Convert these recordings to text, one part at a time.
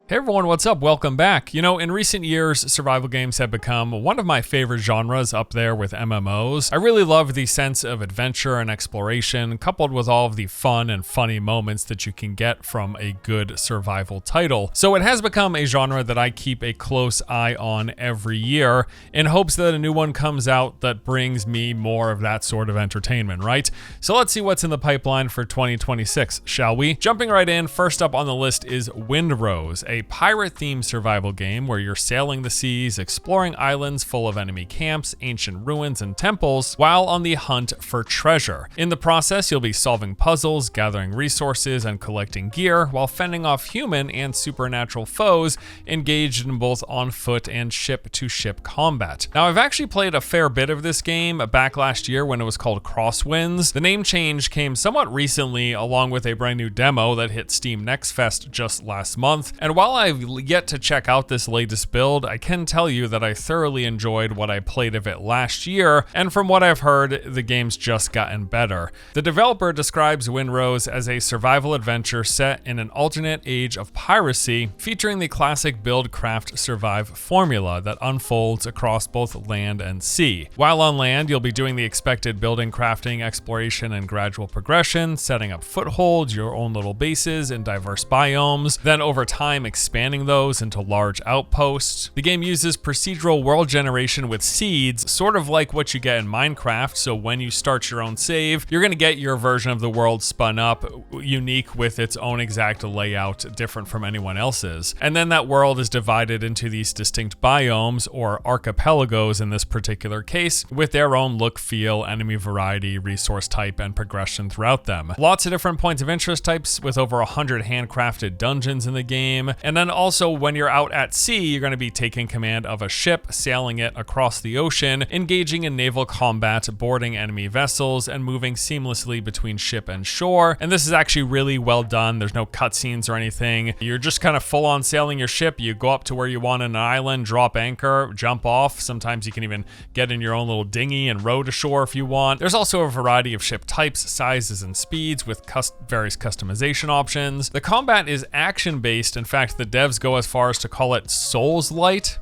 Hey everyone, what's up? Welcome back. You know, in recent years, survival games have become one of my favorite genres up there with MMOs. I really love the sense of adventure and exploration, coupled with all of the fun and funny moments that you can get from a good survival title. So it has become a genre that I keep a close eye on every year in hopes that a new one comes out that brings me more of that sort of entertainment, right? So let's see what's in the pipeline for 2026, shall we? Jumping right in, first up on the list is Windrose, a pirate-themed survival game where you're sailing the seas, exploring islands full of enemy camps, ancient ruins, and temples, while on the hunt for treasure. In the process, you'll be solving puzzles, gathering resources, and collecting gear, while fending off human and supernatural foes engaged in both on-foot and ship-to-ship combat. Now, I've actually played a fair bit of this game back last year when it was called Crosswinds. The name change came somewhat recently, along with a brand new demo that hit Steam Next Fest just last month, and while I've yet to check out this latest build, I can tell you that I thoroughly enjoyed what I played of it last year, and from what I've heard, the game's just gotten better. The developer describes Windrose as a survival adventure set in an alternate age of piracy, featuring the classic build, craft, survive formula that unfolds across both land and sea. While on land, you'll be doing the expected building, crafting, exploration, and gradual progression, setting up footholds, your own little bases in diverse biomes, then over time expanding those into large outposts. The game uses procedural world generation with seeds, sort of like what you get in Minecraft, so when you start your own save, you're going to get your version of the world spun up, unique with its own exact layout, different from anyone else's. And then that world is divided into these distinct biomes, or archipelagos in this particular case, with their own look, feel, enemy variety, resource type, and progression throughout them. Lots of different points of interest types with over 100 handcrafted dungeons in the game, and then also when you're out at sea, you're going to be taking command of a ship, sailing it across the ocean, engaging in naval combat, boarding enemy vessels, and moving seamlessly between ship and shore. And this is actually really well done. There's no cutscenes or anything. You're just kind of full on sailing your ship. You go up to where you want on an island, drop anchor, jump off. Sometimes you can even get in your own little dinghy and row to shore if you want. There's also a variety of ship types, sizes, and speeds with various customization options. The combat is action-based. In fact, the devs go as far as to call it Souls-light.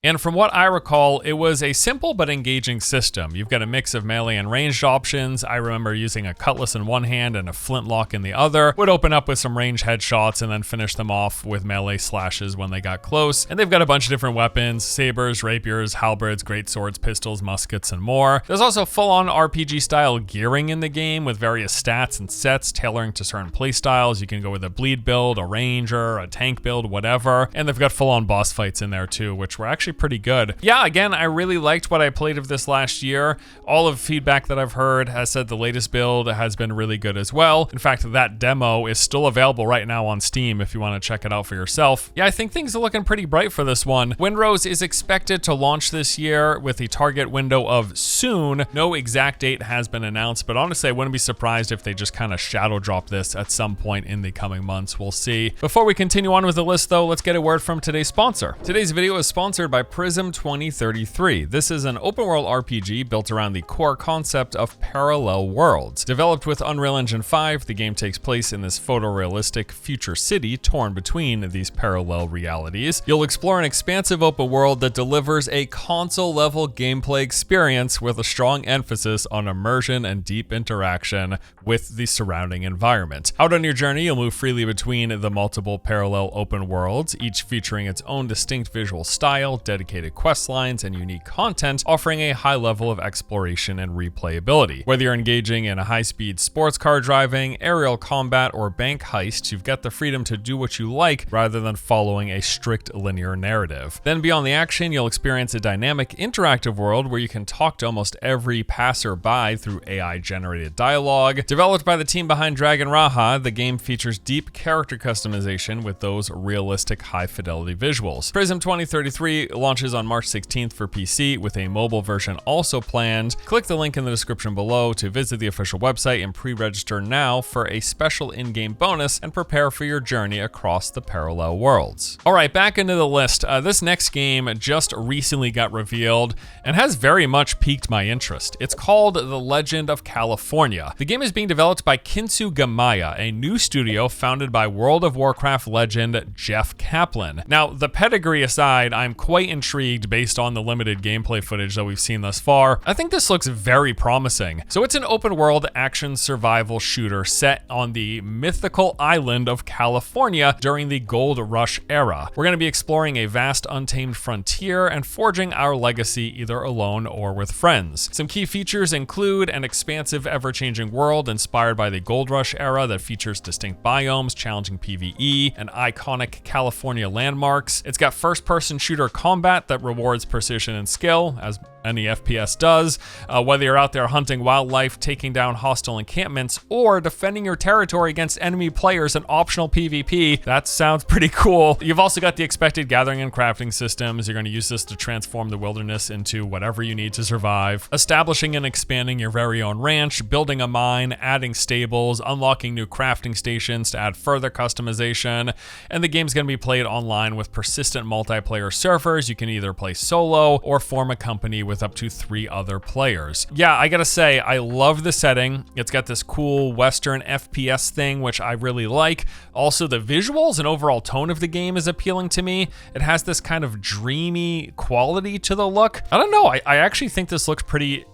And from what I recall, it was a simple but engaging system. You've got a mix of melee and ranged options. I remember using a cutlass in one hand and a flintlock in the other. Would open up with some range headshots and then finish them off with melee slashes when they got close. And they've got a bunch of different weapons: sabers, rapiers, halberds, greatswords, pistols, muskets, and more. There's also full-on RPG-style gearing in the game with various stats and sets tailoring to certain playstyles. You can go with a bleed build, a ranger, a tank build, whatever. And they've got full-on boss fights in there too, which were actually pretty good. Yeah, again, I really liked what I played of this last year. All of the feedback that I've heard has said the latest build has been really good as well. In fact, that demo is still available right now on Steam if you want to check it out for yourself. Yeah, I think things are looking pretty bright for this one. Windrose is expected to launch this year with a target window of soon. No exact date has been announced, but honestly, I wouldn't be surprised if they just kind of shadow drop this at some point in the coming months. We'll see. Before we continue on with the list though, let's get a word from today's sponsor. Today's video is sponsored by Prism 2033. This is an open world RPG built around the core concept of parallel worlds. Developed with Unreal Engine 5, the game takes place in this photorealistic future city torn between these parallel realities. You'll explore an expansive open world that delivers a console-level gameplay experience with a strong emphasis on immersion and deep interaction with the surrounding environment. Out on your journey, you'll move freely between the multiple parallel open worlds, each featuring its own distinct visual style, dedicated quest lines, and unique content, offering a high level of exploration and replayability. Whether you're engaging in a high-speed sports car driving, aerial combat, or bank heist, you've got the freedom to do what you like rather than following a strict linear narrative. Then beyond the action, you'll experience a dynamic, interactive world where you can talk to almost every passerby through AI-generated dialogue. Developed by the team behind Dragon Raha, the game features deep character customization with those realistic high-fidelity visuals. Prism 2033 launches on March 16th for PC, with a mobile version also planned. Click the link in the description below to visit the official website and pre-register now for a special in-game bonus and prepare for your journey across the parallel worlds. All right, back into the list. This next game just recently got revealed and has very much piqued my interest. It's called The Legend of California. The game is being developed by Kinsu Gamaya, a new studio founded by World of Warcraft legend Jeff Kaplan. Now, the pedigree aside, I'm quite intrigued based on the limited gameplay footage that we've seen thus far. I think this looks very promising. So it's an open world action survival shooter set on the mythical island of California during the Gold Rush era. We're going to be exploring a vast untamed frontier and forging our legacy either alone or with friends. Some key features include an expansive, ever-changing world inspired by the Gold Rush era that features distinct biomes, challenging PvE, and iconic California landmarks. It's got first-person shooter combat that rewards precision and skill, as any FPS does, whether you're out there hunting wildlife, taking down hostile encampments, or defending your territory against enemy players in optional PvP. That sounds pretty cool. You've also got the expected gathering and crafting systems. You're going to use this to transform the wilderness into whatever you need to survive. Establishing and expanding your very own ranch, building a mine, adding stables, unlocking new crafting stations to add further customization. And the game's going to be played online with persistent multiplayer servers. You can either play solo or form a company with up to 3 other players. Yeah, I gotta say, I love the setting. It's got this cool Western FPS thing, which I really like. Also, the visuals and overall tone of the game is appealing to me. It has this kind of dreamy quality to the look. I don't know, I actually think this looks pretty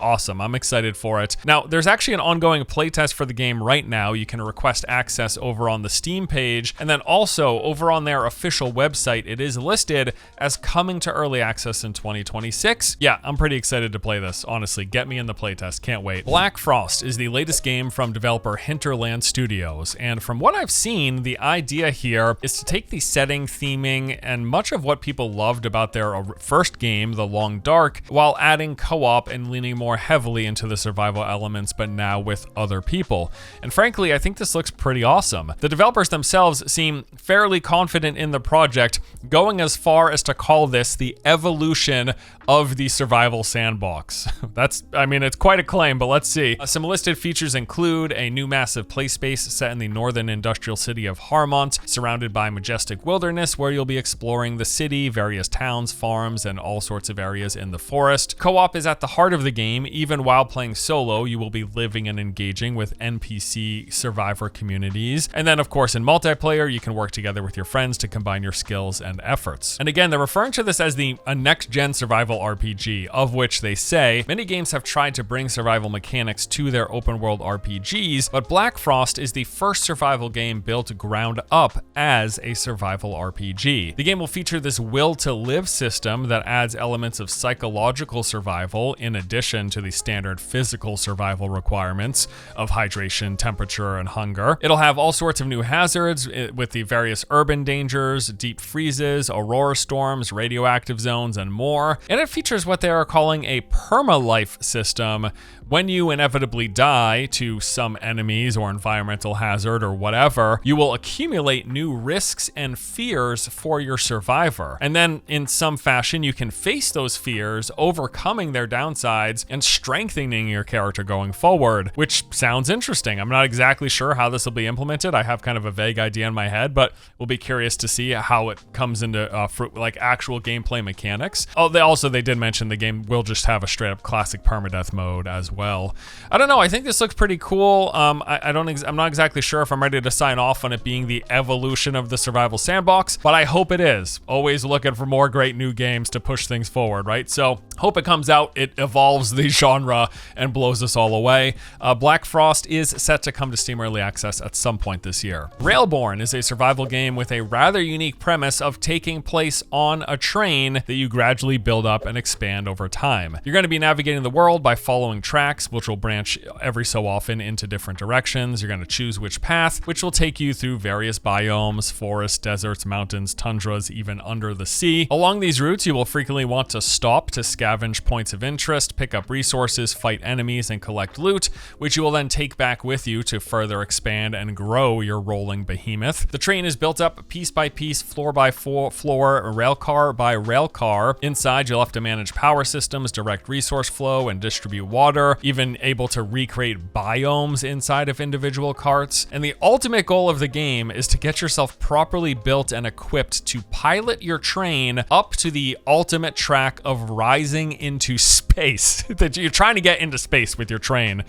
awesome. I'm excited for it. Now, there's actually an ongoing playtest for the game right now. You can request access over on the Steam page, and then also over on their official website, it is listed as coming to early access in 2026. Yeah, I'm pretty excited to play this, honestly. Get me in the playtest, can't wait. Blackfrost is the latest game from developer Hinterland Studios, and from what I've seen, the idea here is to take the setting, theming, and much of what people loved about their first game, The Long Dark, while adding co-op and leaning more heavily into the survival elements, but now with other people. And frankly, I think this looks pretty awesome. The developers themselves seem fairly confident in the project, going as far as to call this the evolution of the survival sandbox. It's quite a claim, but let's see. Some listed features include a new massive play space set in the northern industrial city of Harmont, surrounded by majestic wilderness where you'll be exploring the city, various towns, farms, and all sorts of areas in the forest. Co-op is at the heart of the game. Even while playing solo, you will be living and engaging with NPC survivor communities. And then, of course, in multiplayer, you can work together with your friends to combine your skills and efforts. And again, they're referring to this as a next-gen survival RPG, of which they say many games have tried to bring survival mechanics to their open-world RPGs, but Blackfrost is the first survival game built ground up as a survival RPG. The game will feature this will-to-live system that adds elements of psychological survival in addition to the standard physical survival requirements of hydration, temperature, and hunger. It'll have all sorts of new hazards with the various urban dangers, deep freezes, aurora storms, radioactive zones, and more. And it features what they are calling a perma-life system. When you inevitably die to some enemies or environmental hazard or whatever, you will accumulate new risks and fears for your survivor. And then in some fashion, you can face those fears, overcoming their downsides and strengthening your character going forward, which sounds interesting. I'm not exactly sure how this will be implemented. I have kind of a vague idea in my head, but we'll be curious to see how it comes into like actual gameplay mechanics. Oh, they did mention the game will just have a straight up classic permadeath mode as well. I don't know. I think this looks pretty cool. I'm not exactly sure if I'm ready to sign off on it being the evolution of the survival sandbox, but I hope it is. Always looking for more great new games to push things forward, right? So hope it comes out, it evolves the genre and blows us all away. Blackfrost is set to come to Steam Early Access at some point this year. Railborn is a survival game with a rather unique premise of taking place on a train that you gradually build up and expand over time. You're going to be navigating the world by following tracks, which will branch every so often into different directions. You're going to choose which path, which will take you through various biomes, forests, deserts, mountains, tundras, even under the sea. Along these routes, you will frequently want to stop to scavenge points of interest, pick pick up resources, fight enemies, and collect loot, which you will then take back with you to further expand and grow your rolling behemoth. The train is built up piece by piece, floor by floor, railcar by railcar. Inside, you'll have to manage power systems, direct resource flow, and distribute water, even able to recreate biomes inside of individual carts. And the ultimate goal of the game is to get yourself properly built and equipped to pilot your train up to the ultimate track of rising into space. That you're trying to get into space with your train.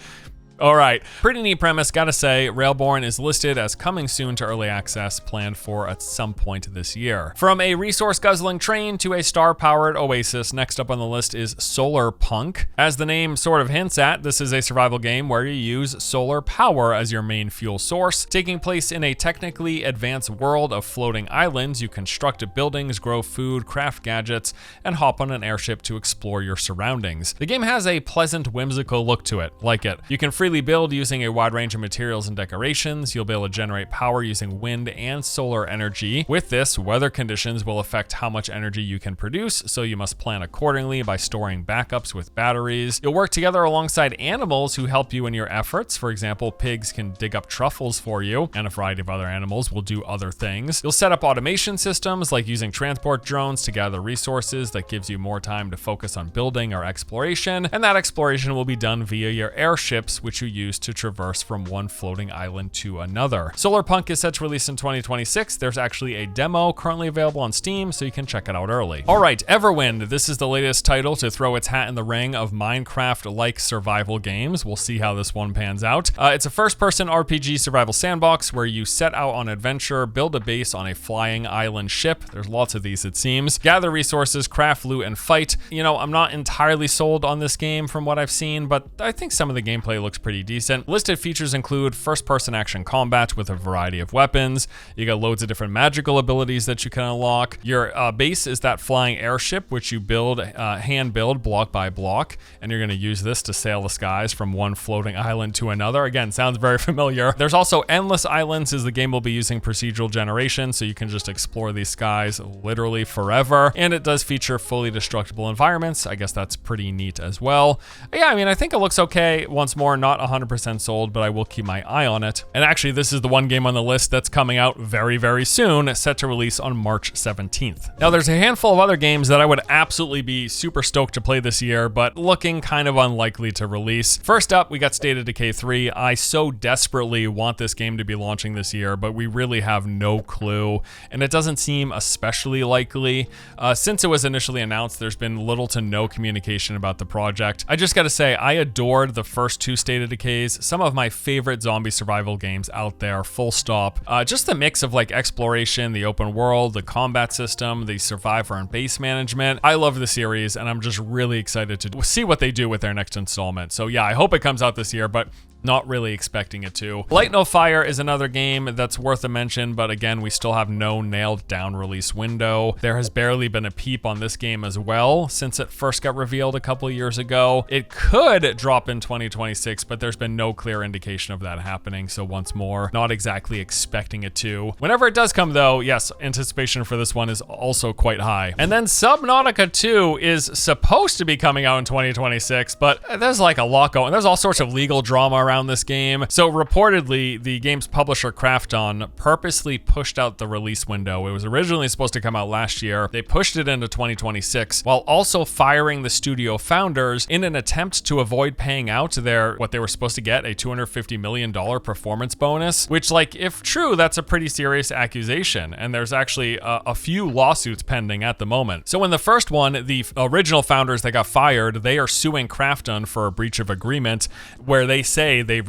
All right, pretty neat premise, gotta say. Railborn is listed as coming soon to early access, planned for at some point this year. From a resource-guzzling train to a star-powered oasis, next up on the list is Solarpunk. As the name sort of hints at, this is a survival game where you use solar power as your main fuel source. Taking place in a technically advanced world of floating islands, you construct buildings, grow food, craft gadgets, and hop on an airship to explore your surroundings. The game has a pleasant, whimsical look to it, like it. You can freely build using a wide range of materials and decorations. You'll be able to generate power using wind and solar energy. With this, weather conditions will affect how much energy you can produce, so you must plan accordingly by storing backups with batteries. You'll work together alongside animals who help you in your efforts. For example, pigs can dig up truffles for you, and a variety of other animals will do other things. You'll set up automation systems like using transport drones to gather resources. That gives you more time to focus on building or exploration, and that exploration will be done via your airships, which you use to traverse from one floating island to another. Solarpunk is set to release in 2026. There's actually a demo currently available on Steam, so you can check it out early. All right, Everwind. This is the latest title to throw its hat in the ring of Minecraft-like survival games. We'll see how this one pans out. It's a first-person RPG survival sandbox where you set out on adventure, build a base on a flying island ship. There's lots of these, it seems. Gather resources, craft loot, and fight. You know, I'm not entirely sold on this game from what I've seen, but I think some of the gameplay looks pretty decent. Listed features include first-person action combat with a variety of weapons. You got loads of different magical abilities that you can unlock. Your base is that flying airship, which you build, hand build block by block, and you're going to use this to sail the skies from one floating island to another. Again, sounds very familiar. There's also endless islands, as the game will be using procedural generation, so you can just explore these skies literally forever. And it does feature fully destructible environments. I guess that's pretty neat as well. Yeah, I mean, I think it looks okay. Once more, not 100% sold, but I will keep my eye on it. And actually, this is the one game on the list that's coming out very, very soon, set to release on March 17th. Now, there's a handful of other games that I would absolutely be super stoked to play this year, but looking kind of unlikely to release. First up, we got State of Decay 3. I so desperately want this game to be launching this year, but we really have no clue, and it doesn't seem especially likely. Since it was initially announced, there's been little to no communication about the project. I just gotta say, I adored the first two State of Decays, some of my favorite zombie survival games out there, full stop. Just the mix of like exploration, the open world, the combat system, the survivor and base management. I love the series, and I'm just really excited to see what they do with their next installment. So yeah, I hope it comes out this year, but not really expecting it to. Light No Fire is another game that's worth a mention, but again, we still have no nailed down release window. There has barely been a peep on this game as well since it first got revealed a couple of years ago. It could drop in 2026, but there's been no clear indication of that happening. So once more, not exactly expecting it to. Whenever it does come though, yes, anticipation for this one is also quite high. And then Subnautica 2 is supposed to be coming out in 2026, but there's like a lot going. There's all sorts of legal drama around this game. So reportedly, the game's publisher Krafton purposely pushed out the release window. It was originally supposed to come out last year. They pushed it into 2026 while also firing the studio founders in an attempt to avoid paying out what they were supposed to get, a $250 million performance bonus, which, like, if true, that's a pretty serious accusation. And there's actually a few lawsuits pending at the moment. So in the first one, the original founders that got fired, they are suing Krafton for a breach of agreement where they say they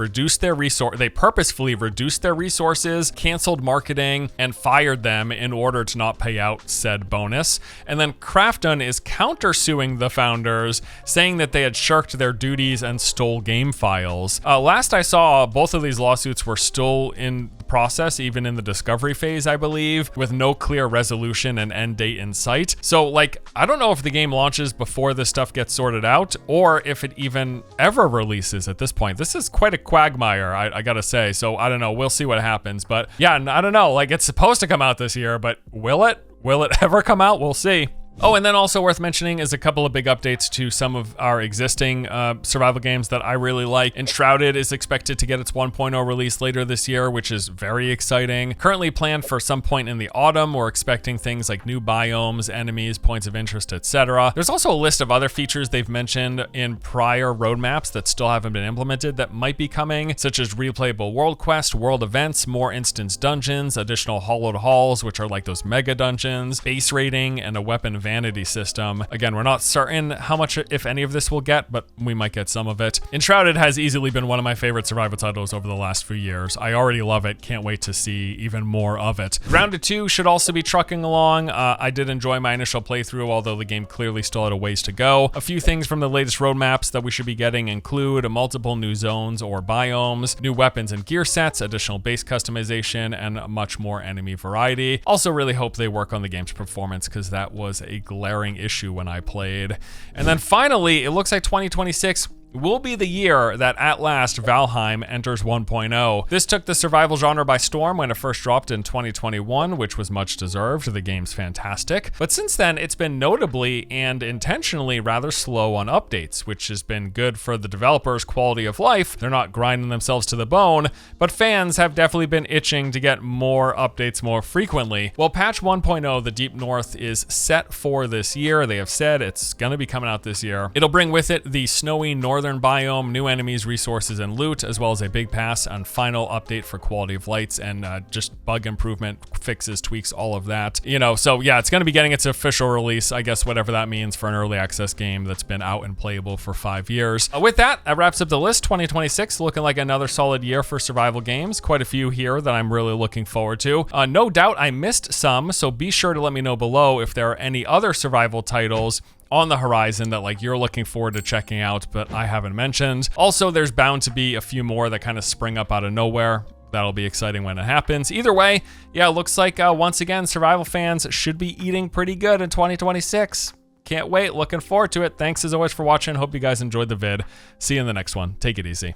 purposefully reduced their resources, canceled marketing, and fired them in order to not pay out said bonus. And then Krafton is countersuing the founders, saying that they had shirked their duties and stole game files. Last I saw, both of these lawsuits were still in process, even in the discovery phase, I believe, with no clear resolution and end date in sight. So, like, I don't know if the game launches before this stuff gets sorted out, or if it even ever releases at this point. This is quite a quagmire, I gotta say. So, I don't know. We'll see what happens. But yeah, I don't know. Like, it's supposed to come out this year, but will it? Will it ever come out? We'll see. Oh, and then also worth mentioning is a couple of big updates to some of our existing survival games that I really like. Enshrouded is expected to get its 1.0 release later this year, which is very exciting. Currently planned for some point in the autumn. We're expecting things like new biomes, enemies, points of interest, etc. There's also a list of other features they've mentioned in prior roadmaps that still haven't been implemented that might be coming, such as replayable world quest, world events, more instance dungeons, additional hollowed halls, which are like those mega dungeons, base rating, and a weapon vanity system. Again, we're not certain how much, if any of this we'll get, but we might get some of it. Enshrouded has easily been one of my favorite survival titles over the last few years. I already love it. Can't wait to see even more of it. Grounded 2 should also be trucking along. I did enjoy my initial playthrough, although the game clearly still had a ways to go. A few things from the latest roadmaps that we should be getting include multiple new zones or biomes, new weapons and gear sets, additional base customization, and much more enemy variety. Also really hope they work on the game's performance, because that was a glaring issue when I played. And then finally, it looks like 2026 will be the year that at last Valheim enters 1.0. This took the survival genre by storm when it first dropped in 2021, which was much deserved. The game's fantastic. But since then, it's been notably and intentionally rather slow on updates, which has been good for the developers' quality of life. They're not grinding themselves to the bone, but fans have definitely been itching to get more updates more frequently. Well, patch 1.0, the Deep North, is set for this year. They have said it's gonna be coming out this year. It'll bring with it the snowy northern biome, new enemies, resources, and loot, as well as a big pass and final update for quality of lights and just bug improvement, fixes, tweaks, all of that. You know, so yeah, it's going to be getting its official release, I guess, whatever that means for an early access game that's been out and playable for 5 years. With that, that wraps up the list. 2026 looking like another solid year for survival games. Quite a few here that I'm really looking forward to. No doubt I missed some, so be sure to let me know below if there are any other survival titles on the horizon that like you're looking forward to checking out, but I haven't mentioned. Also, there's bound to be a few more that kind of spring up out of nowhere. That'll be exciting when it happens. Either way, yeah, it looks like once again, survival fans should be eating pretty good in 2026. Can't wait, looking forward to it. Thanks as always for watching. Hope you guys enjoyed the vid. See you in the next one. Take it easy.